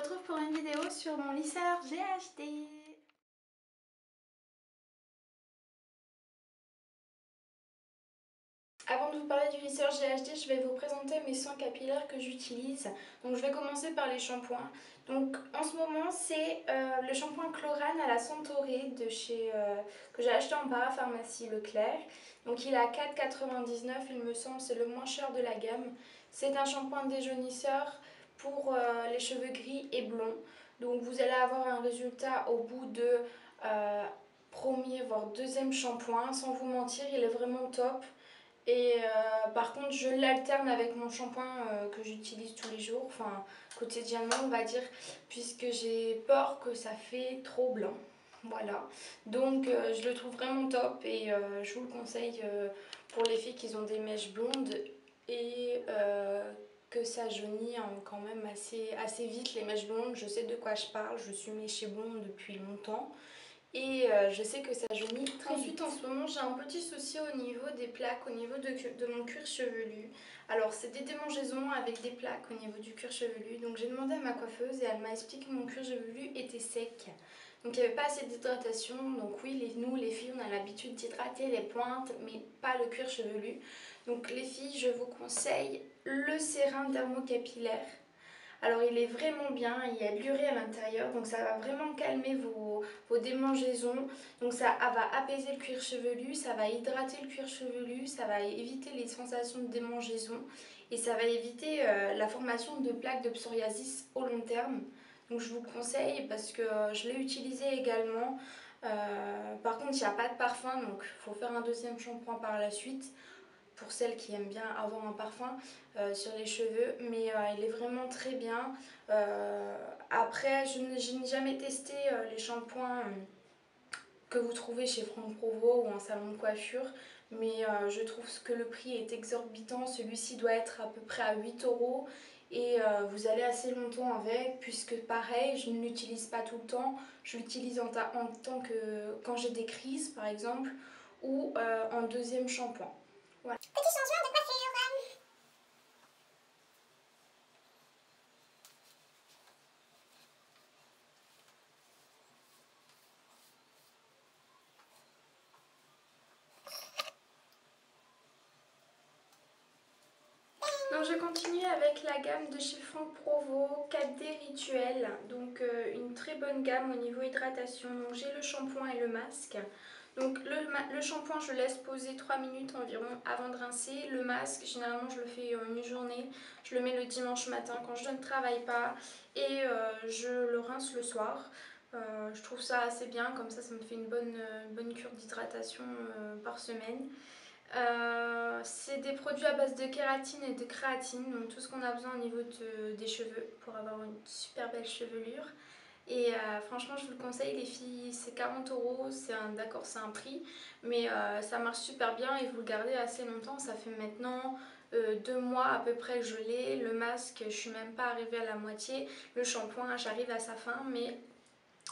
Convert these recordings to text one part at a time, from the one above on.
retrouve pour une vidéo sur mon lisseur GHD. Avant de vous parler du lisseur GHD, je vais vous présenter mes soins capillaires que j'utilise. Donc je vais commencer par les shampoings. Donc en ce moment c'est le shampoing Chlorane à la Centaurée de chez que j'ai acheté en parapharmacie Leclerc. Donc il est à 4,99 il me semble, c'est le moins cher de la gamme. C'est un shampoing déjaunisseur pour les cheveux gris et blonds. Donc vous allez avoir un résultat au bout de premier voire deuxième shampoing. Sans vous mentir, il est vraiment top. Et par contre, je l'alterne avec mon shampoing que j'utilise tous les jours, enfin quotidiennement on va dire, puisque j'ai peur que ça fait trop blanc. Voilà, donc je le trouve vraiment top et je vous le conseille pour les filles qui ont des mèches blondes et que ça jaunit quand même assez vite les mèches blondes. Je sais de quoi je parle, je suis méchée blonde depuis longtemps. Et je sais que ça jaunit très vite. Ensuite, en ce moment, j'ai un petit souci au niveau des plaques, au niveau de mon cuir chevelu. Alors, c'est des démangeaisons avec des plaques au niveau du cuir chevelu. Donc, j'ai demandé à ma coiffeuse et elle m'a expliqué que mon cuir chevelu était sec. Donc, il n'y avait pas assez d'hydratation. Donc, oui, nous, les filles, on a l'habitude d'hydrater les pointes, mais pas le cuir chevelu. Donc, les filles, je vous conseille le sérum dermocapillaire. Alors il est vraiment bien, il y a de l'urée à l'intérieur, donc ça va vraiment calmer vos démangeaisons. Donc ça va apaiser le cuir chevelu, ça va hydrater le cuir chevelu, ça va éviter les sensations de démangeaison et ça va éviter la formation de plaques de psoriasis au long terme. Donc je vous le conseille parce que je l'ai utilisé également. Par contre il n'y a pas de parfum, donc il faut faire un deuxième shampoing par la suite pour celles qui aiment bien avoir un parfum sur les cheveux, mais il est vraiment très bien. Après, je n'ai jamais testé les shampoings que vous trouvez chez Franck Provo ou en salon de coiffure, mais je trouve que le prix est exorbitant. Celui-ci doit être à peu près à 8 € et vous allez assez longtemps avec, puisque pareil, je ne l'utilise pas tout le temps. Je l'utilise en tant que quand j'ai des crises par exemple, ou en deuxième shampoing. Voilà. Petit changement de coiffure. Donc je continue avec la gamme de chez Franck Provo 4D Rituel, donc une très bonne gamme au niveau hydratation. Donc j'ai le shampoing et le masque. Donc le shampoing je laisse poser 3 minutes environ avant de rincer. Le masque généralement je le fais une journée, je le mets le dimanche matin quand je ne travaille pas et je le rince le soir. Je trouve ça assez bien, comme ça me fait une bonne cure d'hydratation par semaine. C'est des produits à base de kératine et de créatine, donc tout ce qu'on a besoin au niveau des cheveux pour avoir une super belle chevelure. Et franchement je vous le conseille les filles, c'est 40 €, d'accord c'est un prix, mais ça marche super bien et vous le gardez assez longtemps. Ça fait maintenant 2 mois à peu près que je l'ai. Le masque je suis même pas arrivée à la moitié, le shampoing j'arrive à sa fin, mais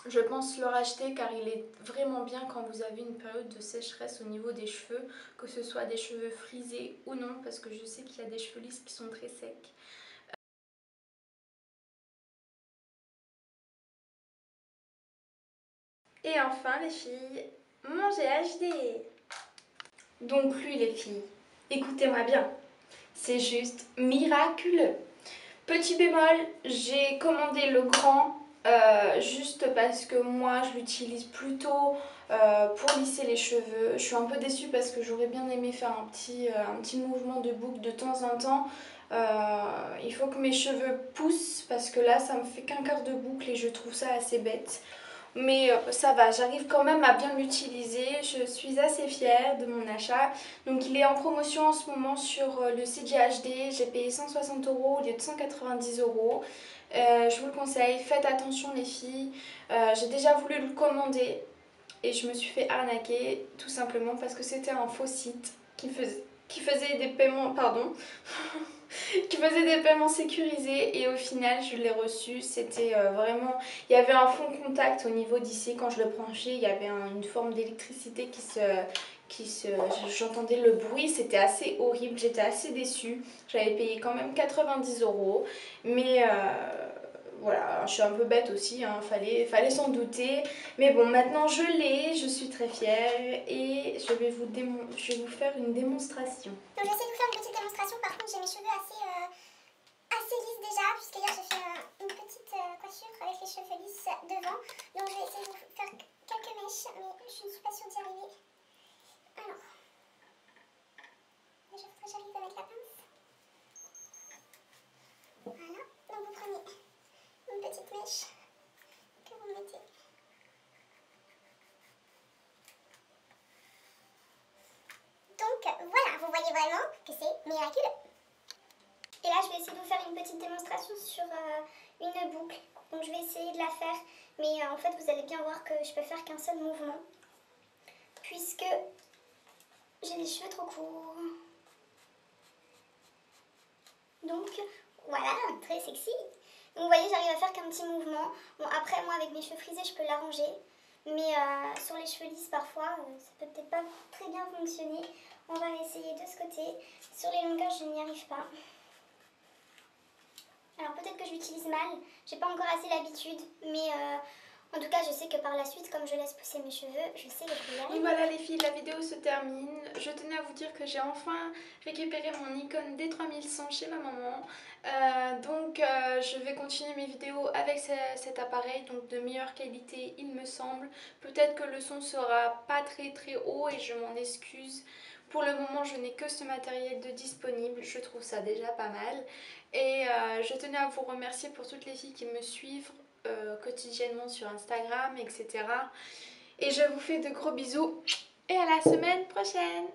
je pense le racheter car il est vraiment bien quand vous avez une période de sécheresse au niveau des cheveux, que ce soit des cheveux frisés ou non, parce que je sais qu'il y a des cheveux lisses qui sont très secs. Et enfin les filles, mon GHD. Donc lui les filles, écoutez-moi bien, c'est juste miraculeux. Petit bémol, j'ai commandé le grand juste parce que moi je l'utilise plutôt pour lisser les cheveux. Je suis un peu déçue parce que j'aurais bien aimé faire un petit mouvement de boucle de temps en temps. Il faut que mes cheveux poussent parce que là ça me fait qu'un quart de boucle et je trouve ça assez bête. Mais ça va, j'arrive quand même à bien l'utiliser, je suis assez fière de mon achat. Donc il est en promotion en ce moment sur le site GHD, j'ai payé 160 € au lieu de 190 €. Je vous le conseille, faites attention les filles. J'ai déjà voulu le commander et je me suis fait arnaquer tout simplement parce que c'était un faux site qui faisait des paiements, pardon, qui faisait des paiements sécurisés et au final je l'ai reçu. C'était vraiment, il y avait un fond contact au niveau d'ici quand je le branchais, il y avait une forme d'électricité j'entendais le bruit, c'était assez horrible, j'étais assez déçue. J'avais payé quand même 90 €, mais voilà, je suis un peu bête aussi, hein, fallait s'en douter. Mais bon, maintenant je l'ai, je suis très fière et je vais vous faire une démonstration. Donc je vais essayer de vous faire une petite démonstration. Par contre, j'ai mes cheveux assez lisses déjà, puisque hier j'ai fait une petite coiffure avec les cheveux lisses devant. Donc je vais essayer de vous faire quelques mèches, mais je ne suis pas sûre d'y arriver. Alors, déjà faut que j'arrive avec la pince. Voilà, donc vous prenez une petite mèche que vous mettez. Donc voilà, vous voyez vraiment que c'est miraculeux. Et là, je vais essayer de vous faire une petite démonstration sur une boucle. Donc je vais essayer de la faire, mais en fait vous allez bien voir que je peux faire qu'un seul mouvement, puisque j'ai les cheveux trop courts. Donc voilà, très sexy. Donc vous voyez, j'arrive à faire qu'un petit mouvement. Bon, après moi avec mes cheveux frisés je peux l'arranger, mais sur les cheveux lisses parfois ça peut peut-être pas très bien fonctionner. On va essayer de ce côté. Sur les longueurs je n'y arrive pas. Alors peut-être que je l'utilise mal, j'ai pas encore assez l'habitude, mais en tout cas je sais que par la suite, comme je laisse pousser mes cheveux, je sais que je vais y arriver. Donc voilà les filles, la vidéo se termine. Je tenais à vous dire que j'ai enfin récupéré mon Nikon D3100 chez ma maman. Je vais continuer mes vidéos avec cet appareil, donc de meilleure qualité il me semble. Peut-être que le son sera pas très haut et je m'en excuse. Pour le moment je n'ai que ce matériel de disponible, je trouve ça déjà pas mal. Et je tenais à vous remercier pour toutes les filles qui me suivent quotidiennement sur Instagram, etc. Et je vous fais de gros bisous et à la semaine prochaine!